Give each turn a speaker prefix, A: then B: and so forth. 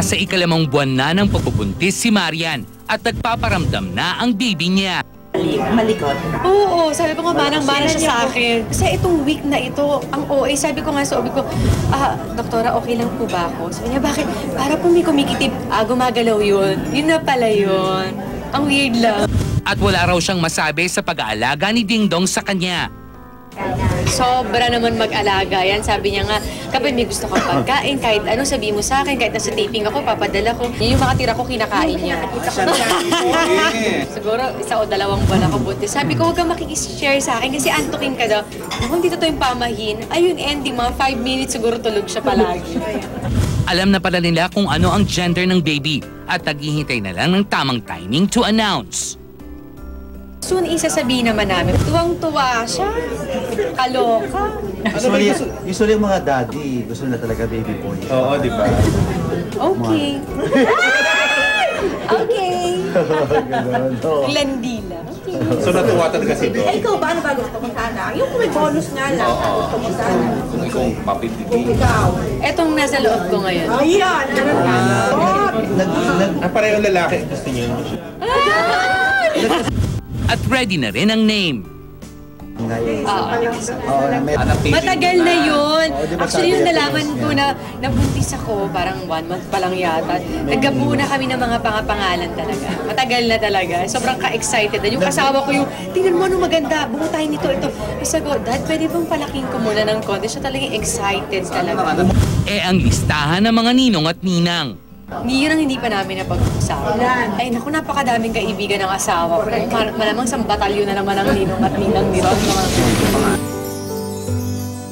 A: Nasa ikalimang buwan na ng pagbubuntis si Marian at nagpaparamdam na ang baby niya.
B: Malikot.
C: Oo, sabi ko nga manang-mana siya sa akin. Kasi itong week na ito, ang OA, sabi ko nga sa OB ko, doktora, okay lang po ba ako? Sabi niya, bakit? Para po may kumikitip, gumagalaw yun. Yun na pala yun. Ang weird lang.
A: At wala raw siyang masabi sa pag-aalaga ni Ding Dong sa kanya.
C: Sobra naman mag-alaga yan. Sabi niya nga, kapag may gusto kang pagkain, kahit ano, sabihin mo sa akin, kahit nasa taping ako, papadala ko. Yan yung mga tira ko, kinakain niya. Siguro, 1 o 2 buwan ako buntis. Sabi ko, huwag kang makikishare sa akin kasi antukin ka daw. Kung dito to yung pamahin, ayun, ending, mga 5 minutes siguro tulog siya palagi.
A: Alam na pala nila kung ano ang gender ng baby at naghihintay na lang ng tamang timing to announce.
C: Soon, isasabihin naman namin, tuwang-tuwa siya, kaloka.
D: Usually yung mga daddy, gusto nila talaga baby boy.
E: Oo, di ba?
C: Okay. Okay. Landi lang. Okay.
E: So natuwa talaga si Dong.
B: Ikaw ba? Ano ba gusto mo sana? Yung kung may bonus nga lang, gusto mo sana.
E: Kung ikaw mapipigil.
B: Ikaw.
C: Etong nasa loob ko ngayon.
B: Ayan!
E: Parehong lalaki gusto niyo.
A: At ready na rin ang name.
C: Matagal na yun. Actually, yung nalaman ko na nabuntis ako, parang 1 month pa lang yata. Naggabuo na kami ng mga pangalan talaga. Matagal na talaga. Sobrang ka-excited. Yung asawa ko yung, tingnan mo ano maganda, buo tayo nito, ito. Kasi ko, Dad, pwede bang palaking ko muna ng konti? Siya talagang excited talaga.
A: Ang listahan ng mga ninong at ninang.
C: Yun ang hindi pa namin napag-usapan. Ay naku, napakadaming kaibigan ng asawa ko. Malamang sa batalyon na naman ang ninong at ninang nito.